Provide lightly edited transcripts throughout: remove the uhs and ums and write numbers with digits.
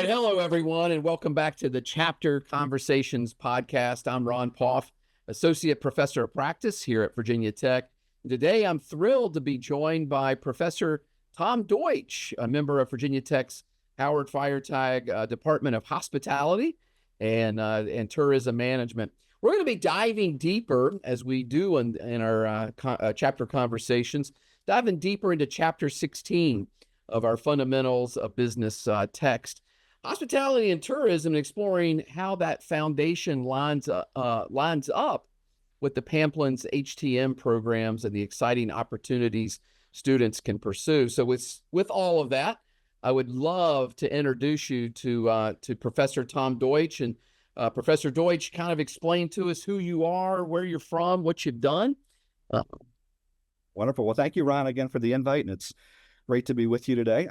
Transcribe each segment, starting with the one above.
And hello, everyone, and welcome back to the Chapter Conversations podcast. I'm Ron Poff, Associate Professor of Practice here at Virginia Tech. And today, I'm thrilled to be joined by Professor Tom Deutsch, a member of Virginia Tech's Howard Feiertag Department of Hospitality and Tourism Management. We're going to be diving deeper, as we do in our chapter conversations, diving deeper into Chapter 16 of our Fundamentals of Business text. Hospitality and tourism, and exploring how that foundation lines up with the Pamplin's HTM programs and the exciting opportunities students can pursue. So with all of that, I would love to introduce you to Professor Tom Deutsch. And Professor Deutsch, kind of explain to us who you are, where you're from, what you've done. Wonderful. Well, thank you, Ron, again for the invite, and it's great to be with you today.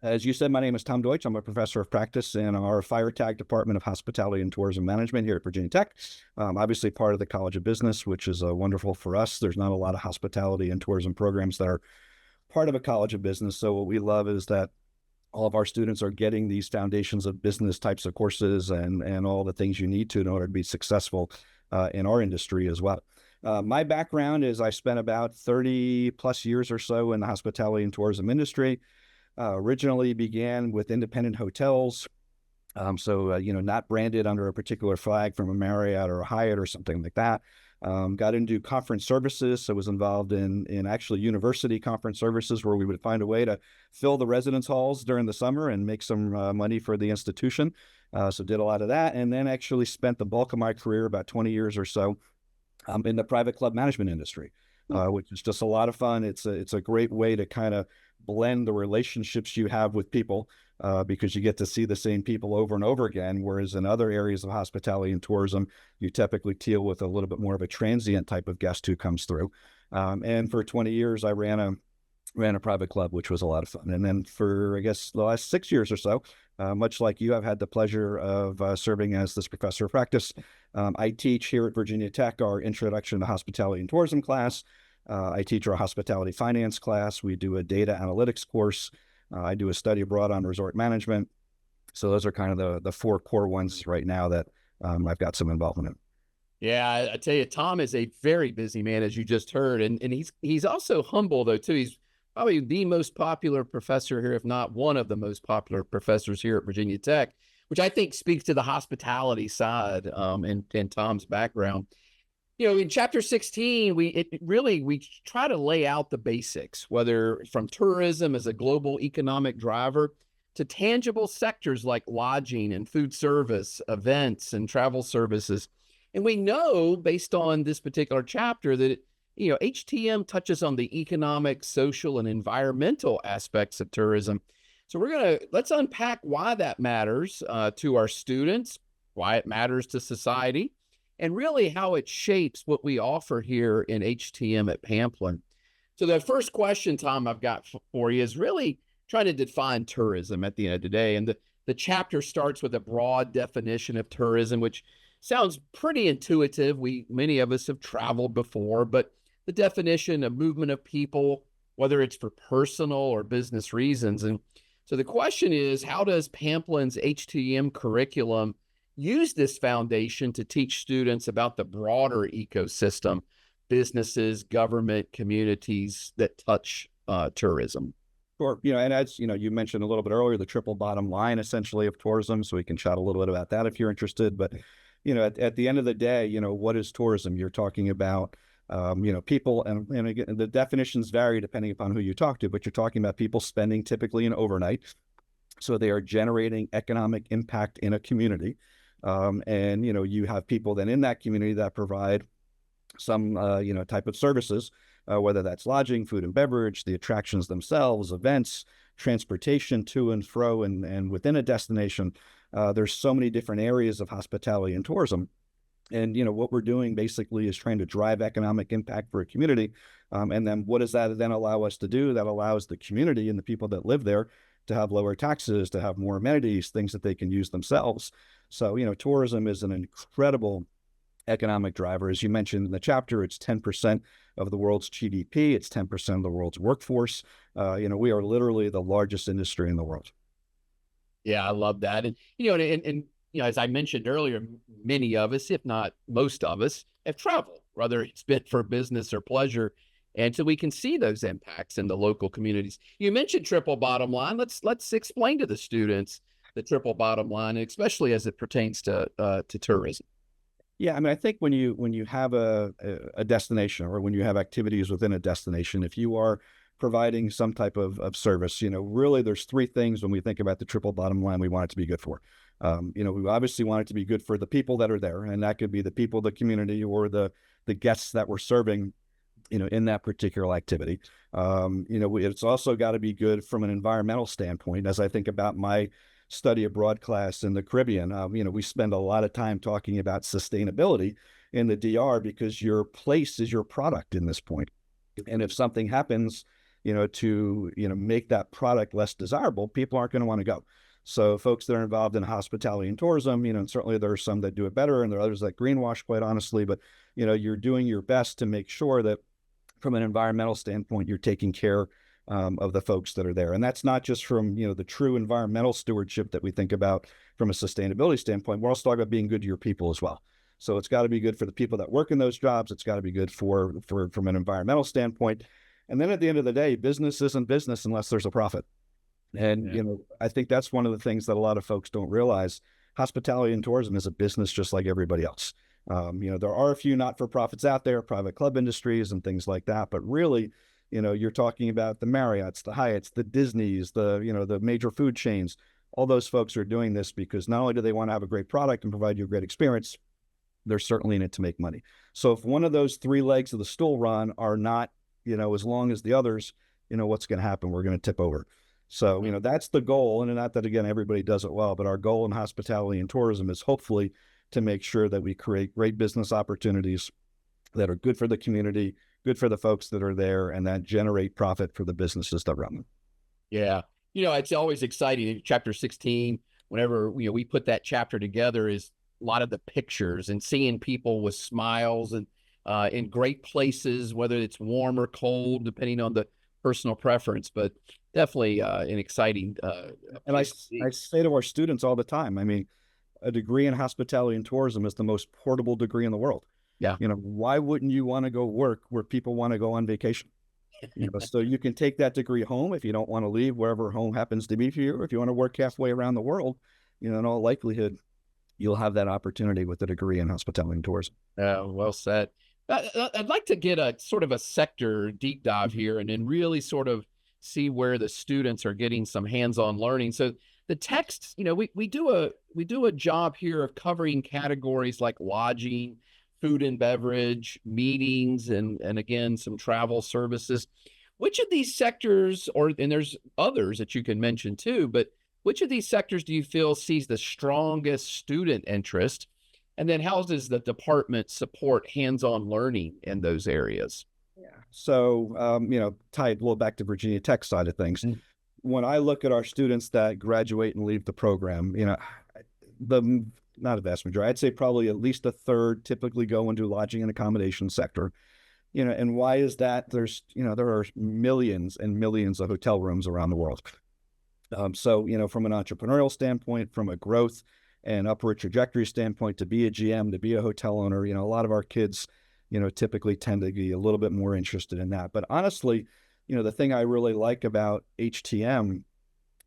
As you said, my name is Tom Deutsch. I'm a professor of practice in our Feiertag Department of Hospitality and Tourism Management here at Virginia Tech. Obviously part of the College of Business, which is wonderful for us. There's not a lot of hospitality and tourism programs that are part of a College of Business. So what we love is that all of our students are getting these foundations of business types of courses and all the things you need to in order to be successful in our industry as well. My background is I spent about 30 plus years or so in the hospitality and tourism industry. Originally began with independent hotels. Not branded under a particular flag from a Marriott or a Hyatt or something like that. Got into conference services. So was involved in actually university conference services where we would find a way to fill the residence halls during the summer and make some money for the institution. So did a lot of that, and then actually spent the bulk of my career, about 20 years or so, in the private club management industry, which is just a lot of fun. It's a great way to kind of blend the relationships you have with people because you get to see the same people over and over again. Whereas in other areas of hospitality and tourism, you typically deal with a little bit more of a transient type of guest who comes through. And for 20 years, I ran a private club, which was a lot of fun. And then for, I guess, the last 6 years or so, much like you, I've had the pleasure of serving as this professor of practice. I teach here at Virginia Tech our Introduction to Hospitality and Tourism class. I teach our hospitality finance class. We do a data analytics course. I do a study abroad on resort management. So those are kind of the four core ones right now that I've got some involvement in. Yeah, I tell you, Tom is a very busy man, as you just heard. And he's also humble, though, too. He's probably the most popular professor here, if not one of the most popular professors here at Virginia Tech, which I think speaks to the hospitality side and Tom's background. You know, in Chapter 16, we try to lay out the basics, whether from tourism as a global economic driver to tangible sectors like lodging and food service, events and travel services. And we know, based on this particular chapter, that HTM touches on the economic, social, and environmental aspects of tourism. So let's unpack why that matters to our students, why it matters to society, and really how it shapes what we offer here in HTM at Pamplin. So the first question, Tom, I've got for you is really trying to define tourism at the end of the day. And the chapter starts with a broad definition of tourism, which sounds pretty intuitive. Many of us have traveled before, but the definition of movement of people, whether it's for personal or business reasons. And so the question is, how does Pamplin's HTM curriculum use this foundation to teach students about the broader ecosystem, businesses, government, communities that touch tourism? Sure. And as you mentioned a little bit earlier, the triple bottom line essentially of tourism. So we can chat a little bit about that if you're interested. But at the end of the day, what is tourism? You're talking about people, and again, the definitions vary depending upon who you talk to, but you're talking about people spending typically an overnight. So they are generating economic impact in a community. And you have people then in that community that provide some, type of services, whether that's lodging, food and beverage, the attractions themselves, events, transportation to and fro, and within a destination. There's so many different areas of hospitality and tourism. And, what we're doing basically is trying to drive economic impact for a community. And then what does that then allow us to do? That allows the community and the people that live there to have lower taxes, to have more amenities, things that they can use themselves. So, tourism is an incredible economic driver. As you mentioned in the chapter, it's 10% of the world's GDP. It's 10% of the world's workforce. We are literally the largest industry in the world. Yeah, I love that. And, as I mentioned earlier, many of us, if not most of us, have traveled, whether it's been for business or pleasure. And so we can see those impacts in the local communities. You mentioned triple bottom line. Let's explain to the students the triple bottom line, especially as it pertains to tourism. Yeah, I mean, I think when you have a destination, or when you have activities within a destination, if you are providing some type of service, really there's three things when we think about the triple bottom line we want it to be good for. We obviously want it to be good for the people that are there, and that could be the people, the community, or the guests that we're serving, in that particular activity. It's also got to be good from an environmental standpoint. As I think about my study abroad class in the Caribbean, we spend a lot of time talking about sustainability in the DR because your place is your product in this point. And if something happens, to make that product less desirable, people aren't going to want to go. So folks that are involved in hospitality and tourism, and certainly there are some that do it better, and there are others that greenwash, quite honestly, but you're doing your best to make sure that from an environmental standpoint, you're taking care of the folks that are there. And that's not just from, the true environmental stewardship that we think about from a sustainability standpoint. We're also talking about being good to your people as well. So it's got to be good for the people that work in those jobs. It's got to be good for from an environmental standpoint. And then at the end of the day, business isn't business unless there's a profit. And, Yeah. I think that's one of the things that a lot of folks don't realize. Hospitality and tourism is a business just like everybody else. There are a few not-for-profits out there, private club industries and things like that, but really, you're talking about the Marriotts, the Hyatts, the Disneys, the major food chains. All those folks are doing this because not only do they want to have a great product and provide you a great experience, they're certainly in it to make money. So if one of those three legs of the stool, Ron, are not, as long as the others, what's going to happen? We're going to tip over. So, that's the goal. And not that, again, everybody does it well, but our goal in hospitality and tourism is hopefully to make sure that we create great business opportunities that are good for the community, good for the folks that are there, and that generate profit for the businesses that run them. Yeah. It's always exciting. In chapter 16, whenever, we put that chapter together, is a lot of the pictures and seeing people with smiles and in great places, whether it's warm or cold, depending on the personal preference, but definitely an exciting And I place to see. say to our students all the time, I mean, a degree in hospitality and tourism is the most portable degree in the world. Yeah. Why wouldn't you want to go work where people want to go on vacation? So you can take that degree home if you don't want to leave wherever home happens to be for you. Or if you want to work halfway around the world, in all likelihood, you'll have that opportunity with a degree in hospitality and tourism. Well said. I'd like to get a sort of a sector deep dive here and then really sort of see where the students are getting some hands-on learning. So the text, we do a job here of covering categories like lodging, food and beverage, meetings, and again, some travel services. Which of these sectors, and there's others that you can mention too, but which of these sectors do you feel sees the strongest student interest? And then how does the department support hands-on learning in those areas? Yeah. So, tied a little back to Virginia Tech side of things, Mm. when I look at our students that graduate and leave the program, the not a vast majority, I'd say probably at least a third typically go into lodging and accommodation sector. And why is that? There are millions and millions of hotel rooms around the world. So, from an entrepreneurial standpoint, from a growth and upward trajectory standpoint, to be a GM, to be a hotel owner, a lot of our kids, typically tend to be a little bit more interested in that. But honestly, the thing I really like about HTM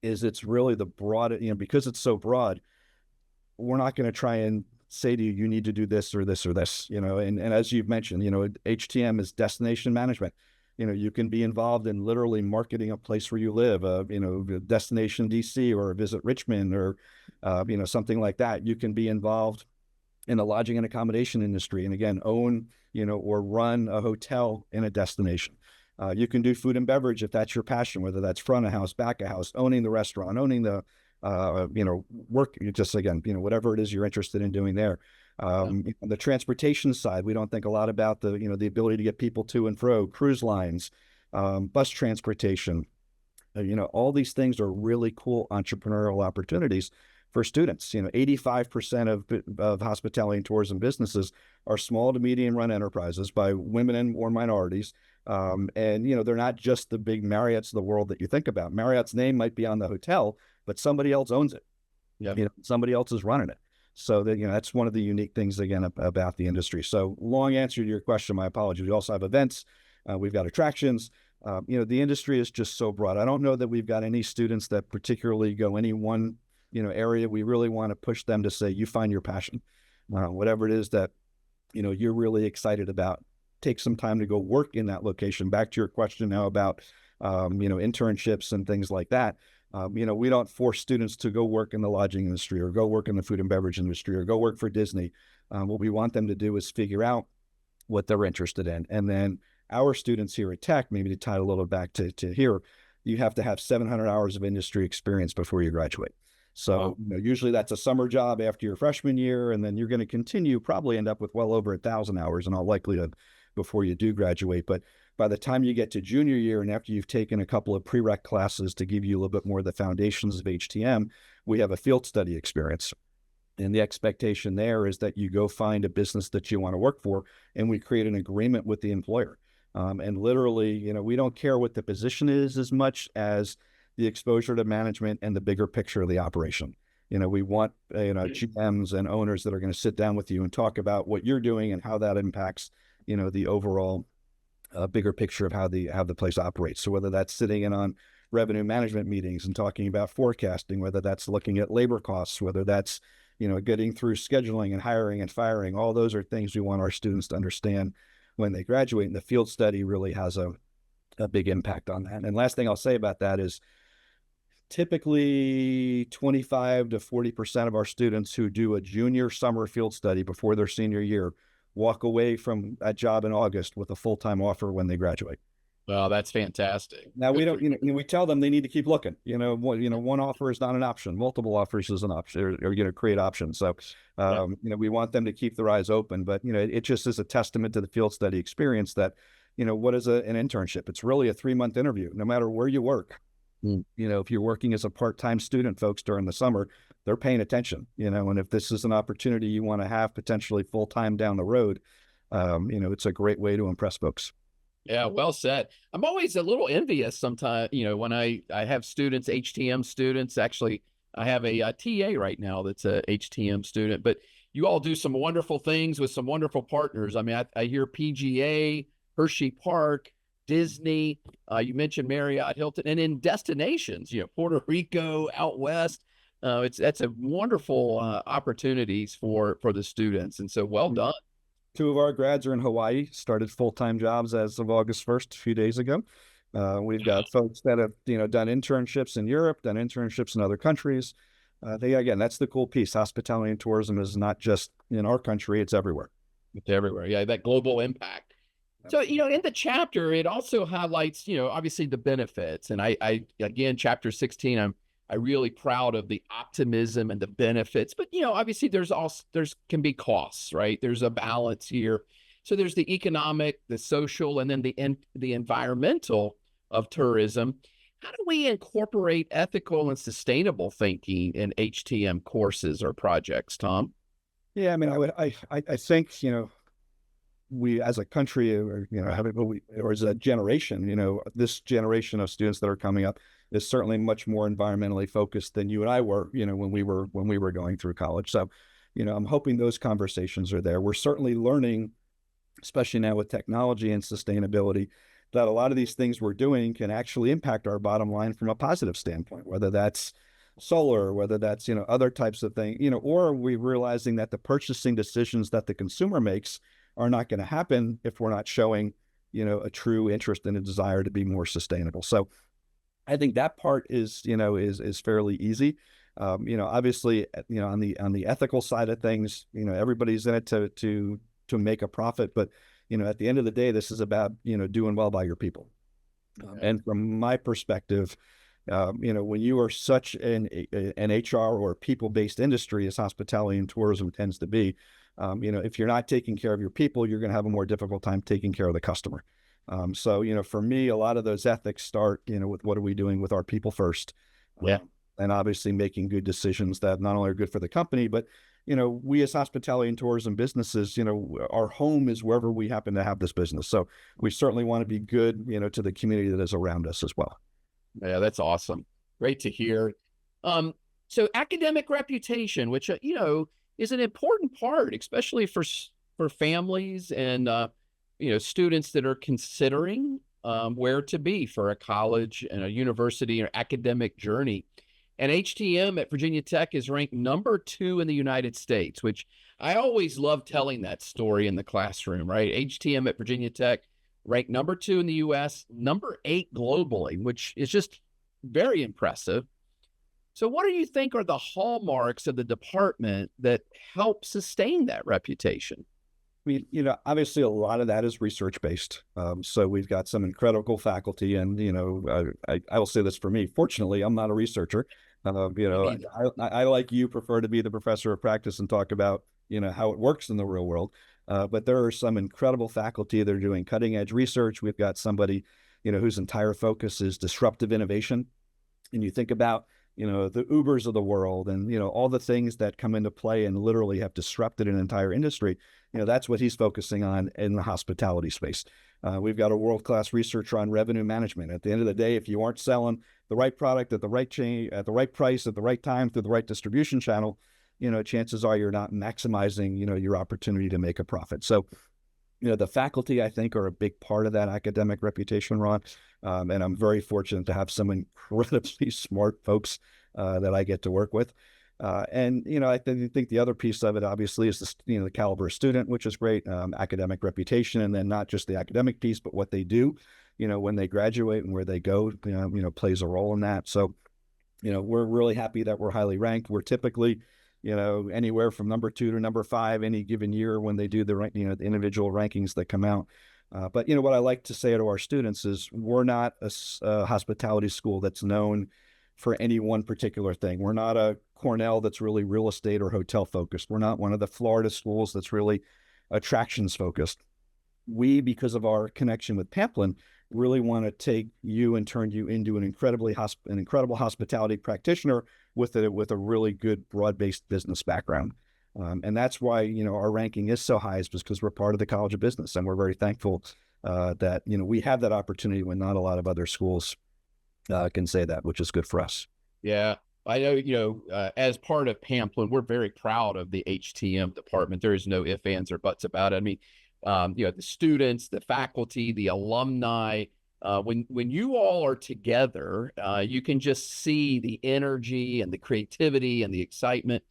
is it's really the broad, because it's so broad, we're not going to try and say to you, you need to do this or this or this, and as you've mentioned, HTM is destination management. You can be involved in literally marketing a place where you live, destination DC or visit Richmond or, something like that. You can be involved in the lodging and accommodation industry. And again, own, or run a hotel in a destination. You can do food and beverage if that's your passion, whether that's front of house, back of house, owning the restaurant, owning the, work, just again, whatever it is you're interested in doing there. The transportation side, we don't think a lot about the ability to get people to and fro, cruise lines, bus transportation. All these things are really cool entrepreneurial opportunities for students. 85% of hospitality and tourism businesses are small to medium run enterprises by women and or minorities. And they're not just the big Marriotts of the world that you think about. Marriott's name might be on the hotel, but somebody else owns it. Yeah. Somebody else is running it. So that, that's one of the unique things again about the industry. So long answer to your question, my apologies. We also have events. We've got attractions. The industry is just so broad. I don't know that we've got any students that particularly go any one, area. We really want to push them to say, you find your passion, whatever it is that, you're really excited about. Take some time to go work in that location. Back to your question now about, internships and things like that. We don't force students to go work in the lodging industry or go work in the food and beverage industry or go work for Disney. What we want them to do is figure out what they're interested in. And then our students here at Tech, maybe to tie a little back to here, you have to have 700 hours of industry experience before you graduate. So usually that's a summer job after your freshman year, and then you're going to continue, probably end up with well over 1,000 hours in all likelihood before you do graduate. But by the time you get to junior year and after you've taken a couple of prereq classes to give you a little bit more of the foundations of HTM, we have a field study experience. And the expectation there is that you go find a business that you want to work for, and we create an agreement with the employer. And literally, we don't care what the position is as much as the exposure to management and the bigger picture of the operation. We want, GMs and owners that are going to sit down with you and talk about what you're doing and how that impacts, the overall bigger picture of how the place operates. So whether that's sitting in on revenue management meetings and talking about forecasting, whether that's looking at labor costs, whether that's, getting through scheduling and hiring and firing, all those are things we want our students to understand when they graduate. And the field study really has a big impact on that. And last thing I'll say about that is typically 25 to 40% of our students who do a junior summer field study before their senior year walk away from that job in August with a full-time offer when they graduate. Well, that's fantastic. Now we don't, we tell them they need to keep looking. One offer is not an option. Multiple offers is an option, or create options. So, we want them to keep their eyes open. But it just is a testament to the field study experience that, what is an internship? It's really a 3-month interview, no matter where you work. If you're working as a part-time student, folks, during the summer, they're paying attention. And if this is an opportunity you want to have potentially full-time down the road, it's a great way to impress folks. Yeah, well said. I'm always a little envious sometimes, when I have students, HTM students. Actually, I have a TA right now that's a HTM student, but you all do some wonderful things with some wonderful partners. I mean, I hear PGA, Hershey Park, Disney, you mentioned Marriott, Hilton, and in destinations, Puerto Rico, out west. That's a wonderful opportunities for the students. And so well done. 2 of our grads are in Hawaii, started full-time jobs as of August 1st, a few days ago. We've got folks that have, done internships in Europe, done internships in other countries. Again, that's the cool piece. Hospitality and tourism is not just in our country, it's everywhere. It's everywhere. Yeah, that global impact. So, in the chapter, it also highlights, obviously the benefits. And I again, chapter 16, I'm really proud of the optimism and the benefits, but obviously there's can be costs, right? There's a balance here. So there's the economic, the social, and then the environmental of tourism. How do we incorporate ethical and sustainable thinking in HTM courses or projects, Tom? Yeah, I mean, I think, we as a country, or, or as a generation, this generation of students that are coming up is certainly much more environmentally focused than you and I were, when we were going through college. So, I'm hoping those conversations are there. We're certainly learning, especially now with technology and sustainability, that a lot of these things we're doing can actually impact our bottom line from a positive standpoint, whether that's solar, whether that's, other types of things, or we're realizing that the purchasing decisions that the consumer makes are not going to happen if we're not showing, a true interest and a desire to be more sustainable. So I think that part is fairly easy. Obviously, on the ethical side of things, everybody's in it to make a profit, but at the end of the day, this is about doing well by your people. And from my perspective, when you are such an HR or people-based industry as hospitality and tourism tends to be, if you're not taking care of your people, you're going to have a more difficult time taking care of the customer. So, for me, a lot of those ethics start, with what are we doing with our people first? Yeah. And obviously making good decisions that not only are good for the company, but, we as hospitality and tourism businesses, our home is wherever we happen to have this business. So we certainly want to be good, to the community that is around us as well. Yeah, that's awesome. Great to hear. So academic reputation, which, is an important part, especially for families and, students that are considering where to be for a college and a university or academic journey. And HTM at Virginia Tech is ranked number 2 in the United States, which I always love telling that story in the classroom, right? HTM at Virginia Tech ranked number 2 in the US, number 8 globally, which is just very impressive. So, what do you think are the hallmarks of the department that help sustain that reputation? I mean, obviously a lot of that is research based. So we've got some incredible faculty, and I will say this for me. Fortunately, I'm not a researcher. Me neither. I like you prefer to be the professor of practice and talk about how it works in the real world. But there are some incredible faculty that are doing cutting edge research. We've got somebody whose entire focus is disruptive innovation, and you think about the Ubers of the world and all the things that come into play and literally have disrupted an entire industry. That's what he's focusing on in the hospitality space. We've got a world-class researcher on revenue management. At the end of the day, if you aren't selling the right product at the right chain, at the right price, at the right time, through the right distribution channel, chances are you're not maximizing your opportunity to make a profit. So the faculty, I think, are a big part of that academic reputation, Ron. And I'm very fortunate to have some incredibly smart folks that I get to work with. And I think the other piece of it, obviously, is the caliber of student, which is great, academic reputation, and then not just the academic piece, but what they do, when they graduate and where they go, plays a role in that. So, we're really happy that we're highly ranked. We're typically anywhere from number 2 to number 5 any given year when they do the the individual rankings that come out. But what I like to say to our students is we're not a hospitality school that's known for any one particular thing. We're not a Cornell that's really real estate or hotel focused. We're not one of the Florida schools that's really attractions focused. We, because of our connection with Pamplin, really want to take you and turn you into an incredible hospitality practitioner with a really good broad-based business background. And that's why, our ranking is so high, is because we're part of the College of Business. And we're very thankful that, we have that opportunity when not a lot of other schools can say that, which is good for us. Yeah. I know, as part of Pamplin, we're very proud of the HTM department. There is no ifs, ands, or buts about it. I mean, the students, the faculty, the alumni, when you all are together, you can just see the energy and the creativity and the excitement,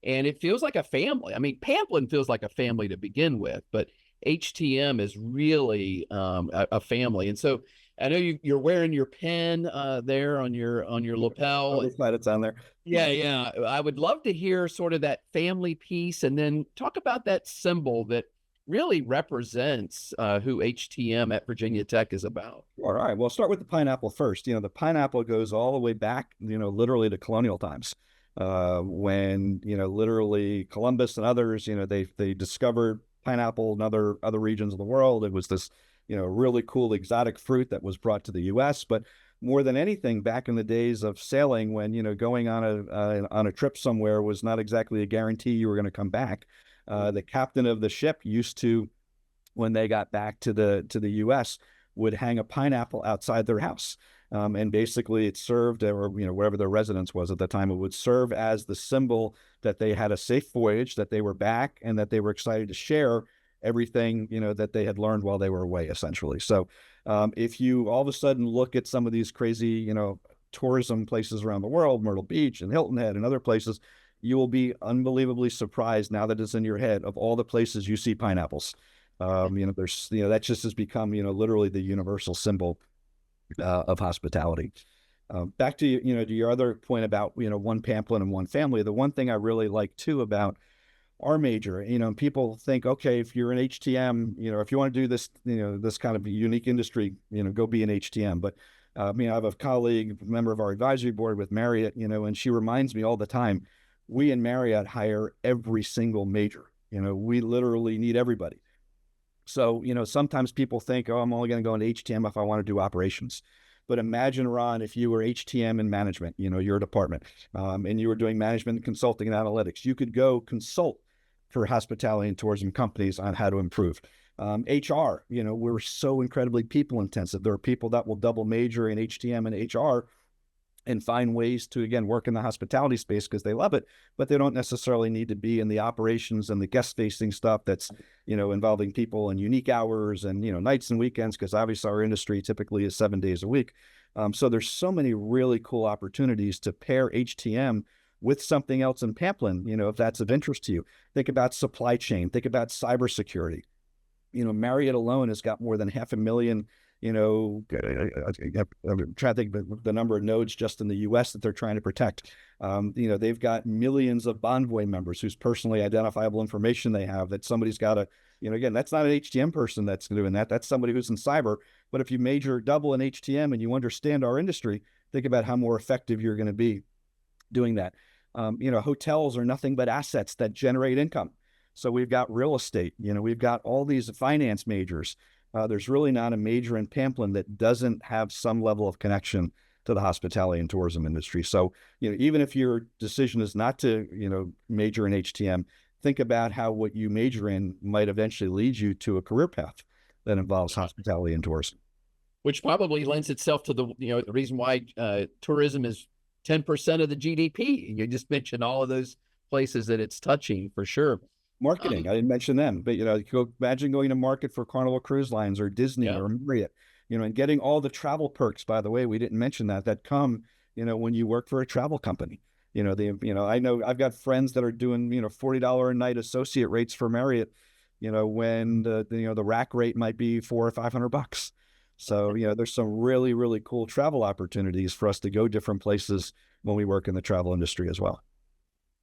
and it feels like a family. I mean, Pamplin feels like a family to begin with, but HTM is really a family. And so I know you're wearing your pen there on your lapel. I'm glad it's on there. Yeah, yeah. I would love to hear sort of that family piece, and then talk about that symbol that really represents who HTM at Virginia Tech is about. All right. Well, start with the pineapple first. The pineapple goes all the way back, literally to colonial times, when literally Columbus and others, they discovered pineapple in other regions of the world. It was this really cool exotic fruit that was brought to the U.S. But more than anything, back in the days of sailing, when going on a trip somewhere was not exactly a guarantee you were going to come back. The captain of the ship used to, when they got back to the U.S., would hang a pineapple outside their house, and basically it served, or wherever their residence was at the time, it would serve as the symbol that they had a safe voyage, that they were back, and that they were excited to share everything that they had learned while they were away, essentially. So if you all of a sudden look at some of these crazy tourism places around the world, Myrtle Beach and Hilton Head and other places, you will be unbelievably surprised, now that it's in your head, of all the places you see pineapples. There's that just has become literally the universal symbol of hospitality. Back to to your other point about one Pamplin and one family. The one thing I really like too about our major, people think, okay, if you're an HTM, if you want to do this, this kind of unique industry, go be an HTM. But I have a colleague, member of our advisory board with Marriott, and she reminds me all the time, we in Marriott hire every single major. We literally need everybody. So, sometimes people think, oh, I'm only going to go into HTM if I want to do operations. But imagine, Ron, if you were HTM in management, your department, and you were doing management, consulting, and analytics, you could go consult for hospitality and tourism companies on how to improve. HR, we're so incredibly people intensive. There are people that will double major in HTM and HR and find ways to, again, work in the hospitality space because they love it, but they don't necessarily need to be in the operations and the guest facing stuff that's, involving people and unique hours and, nights and weekends, because obviously our industry typically is 7 days a week. So there's so many really cool opportunities to pair HTM with something else in Pamplin, if that's of interest to you. Think about supply chain, think about cybersecurity. Marriott alone has got more than 500,000, I'm trying to think of the number of nodes just in the US that they're trying to protect. They've got millions of Bonvoy members whose personally identifiable information they have that somebody's got to, again, that's not an HTM person that's doing that. That's somebody who's in cyber. But if you major double in HTM and you understand our industry, think about how more effective you're going to be doing that. Hotels are nothing but assets that generate income. So we've got real estate, we've got all these finance majors. There's really not a major in Pamplin that doesn't have some level of connection to the hospitality and tourism industry. So, even if your decision is not to, major in HTM, think about how what you major in might eventually lead you to a career path that involves hospitality and tourism. Which probably lends itself to the reason why tourism is 10% of the GDP. You just mentioned all of those places that it's touching for sure. Marketing, I didn't mention them, but imagine going to market for Carnival Cruise Lines or Disney or Marriott, and getting all the travel perks. By the way, we didn't mention that come, when you work for a travel company. I know I've got friends that are doing, $40 a night associate rates for Marriott, when the rack rate might be $400 or $500. So, there's some really, really cool travel opportunities for us to go different places when we work in the travel industry as well.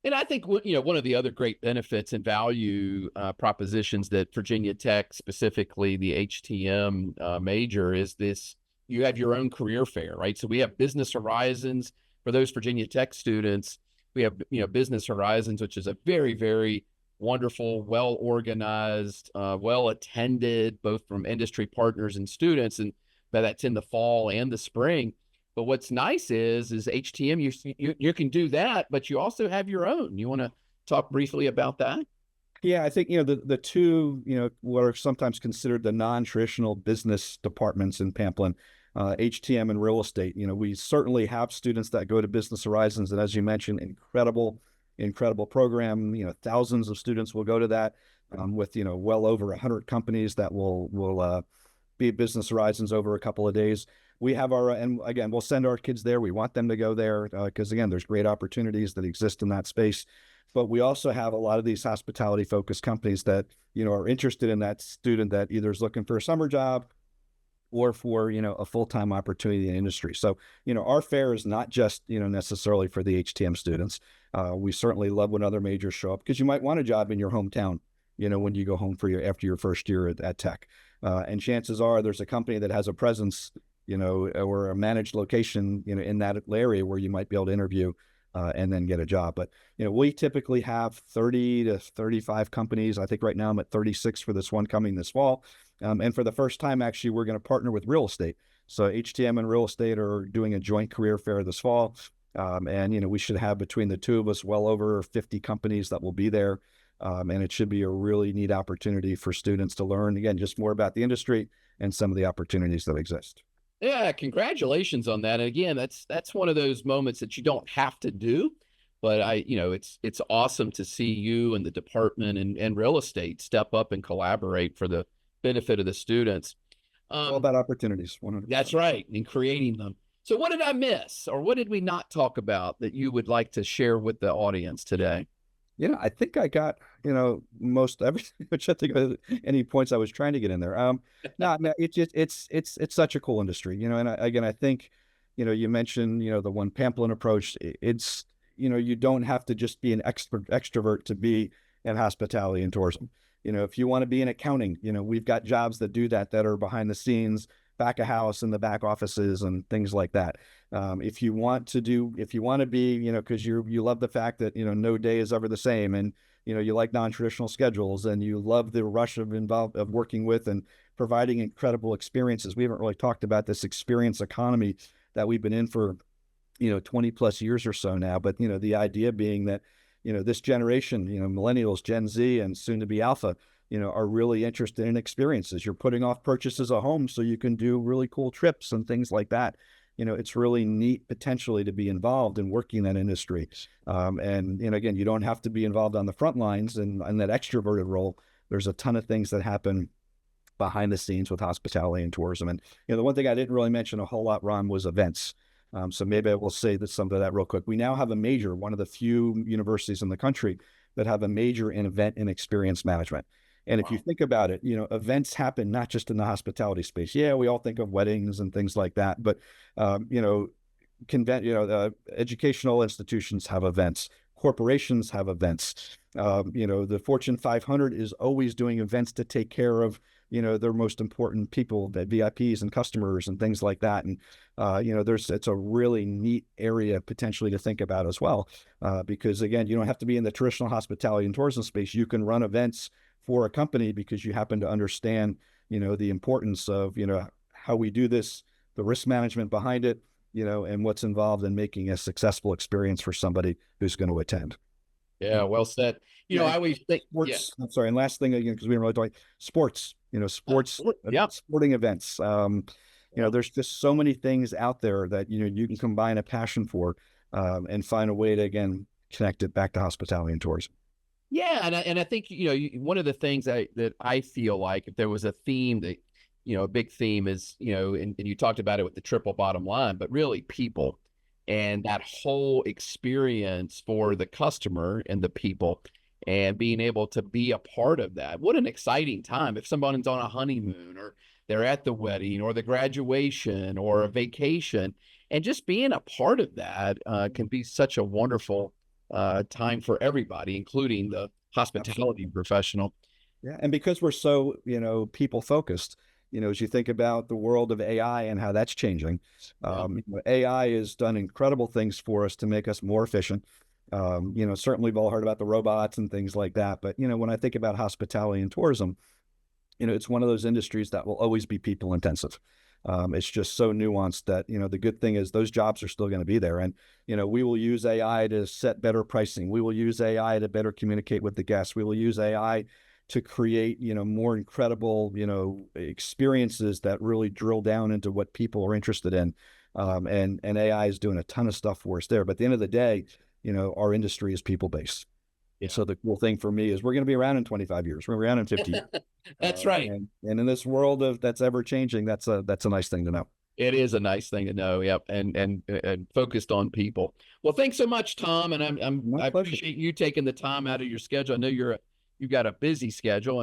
And I think, one of the other great benefits and value propositions that Virginia Tech, specifically the HTM major, is this: you have your own career fair, right? So we have Business Horizons for those Virginia Tech students. We have, Business Horizons, which is a very, very wonderful, well-organized, well-attended, both from industry partners and students. And that's in the fall and the spring. But what's nice is HTM, you can do that, but you also have your own. You want to talk briefly about that? Yeah, I think, the two, what are sometimes considered the non-traditional business departments in Pamplin, HTM and real estate. We certainly have students that go to Business Horizons, and as you mentioned, incredible program. Thousands of students will go to that, with, well over 100 companies that will be at Business Horizons over a couple of days. We have and again, we'll send our kids there. We want them to go there because, again, there's great opportunities that exist in that space. But we also have a lot of these hospitality focused companies that, are interested in that student that either is looking for a summer job or for, a full-time opportunity in the industry. So, our fair is not just, necessarily for the HTM students. We certainly love when other majors show up because you might want a job in your hometown, when you go home after your first year at Tech. And chances are there's a company that has a presence, or a managed location, in that area where you might be able to interview and then get a job. But, we typically have 30 to 35 companies. I think right now I'm at 36 for this one coming this fall. And for the first time, actually, we're going to partner with real estate. So HTM and real estate are doing a joint career fair this fall. And, we should have between the two of us well over 50 companies that will be there. And it should be a really neat opportunity for students to learn, again, just more about the industry and some of the opportunities that exist. Yeah, congratulations on that. And again, that's one of those moments that you don't have to do, but it's awesome to see you and the department and real estate step up and collaborate for the benefit of the students. All about opportunities. 100%. That's right, in creating them. So what did I miss, or what did we not talk about that you would like to share with the audience today? I think I got, most everything, which I think any points I was trying to get in there. No, it's such a cool industry, and again, I think, you mentioned, the one Pamplin approach. It's, you don't have to just be an extrovert to be in hospitality and tourism. If you want to be in accounting, we've got jobs that do that are behind the scenes, back of house in the back offices and things like that. If you want to be, because you love the fact that, no day is ever the same, and, you like non-traditional schedules, and you love the rush of working with and providing incredible experiences. We haven't really talked about this experience economy that we've been in for, 20 plus years or so now. But, the idea being that, this generation, millennials, Gen Z, and soon to be Alpha, are really interested in experiences. You're putting off purchases of home so you can do really cool trips and things like that. it's really neat potentially to be involved in working in that industry. And, again, you don't have to be involved on the front lines and that extroverted role. There's a ton of things that happen behind the scenes with hospitality and tourism. And, the one thing I didn't really mention a whole lot, Ron, was events. So maybe I will say some of that real quick. We now have a major, one of the few universities in the country that have a major in event and experience management. And if you think about it, events happen not just in the hospitality space. Yeah, we all think of weddings and things like that, but educational institutions have events, corporations have events. The Fortune 500 is always doing events to take care of their most important people, the VIPs and customers and things like that. And it's a really neat area potentially to think about as well, because again, you don't have to be in the traditional hospitality and tourism space. You can run events for a company because you happen to understand the importance of how we do this, the risk management behind it, and what's involved in making a successful experience for somebody who's going to attend. Yeah, well said. I always think sports. I'm sorry. And last thing, because we didn't really talk sports. Sporting events. There's just so many things out there that you can combine a passion for, and find a way to again connect it back to hospitality and tourism. Yeah, and I think one of the things that I feel like if there was a theme that a big theme is and you talked about it with the triple bottom line, but really people and that whole experience for the customer and the people and being able to be a part of that. What an exciting time if someone's on a honeymoon or they're at the wedding or the graduation or a vacation, and just being a part of that can be such a wonderful time for everybody, including the hospitality professional. Yeah, and because we're so people focused, as you think about the world of AI and how that's changing, AI has done incredible things for us to make us more efficient. Certainly we've all heard about the robots and things like that, but when I think about hospitality and tourism, it's one of those industries that will always be people intensive. It's just so nuanced that, the good thing is those jobs are still going to be there. And, we will use AI to set better pricing. We will use AI to better communicate with the guests. We will use AI to create, more incredible, experiences that really drill down into what people are interested in. And AI is doing a ton of stuff for us there. But at the end of the day, our industry is people-based. Yeah. So the cool thing for me is we're going to be around in 25 years. We're around in 50 years. That's right. And in this world that's ever changing, that's a nice thing to know. It is a nice thing to know. Yep. And focused on people. Well, thanks so much, Tom. And I appreciate you taking the time out of your schedule. I know you've got a busy schedule,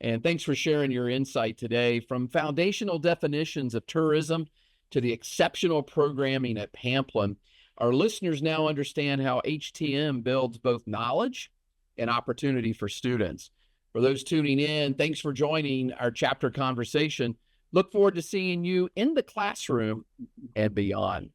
and thanks for sharing your insight today. From foundational definitions of tourism to the exceptional programming at Pamplin, our listeners now understand how HTM builds both knowledge and opportunity for students. For those tuning in, thanks for joining our chapter conversation. Look forward to seeing you in the classroom and beyond.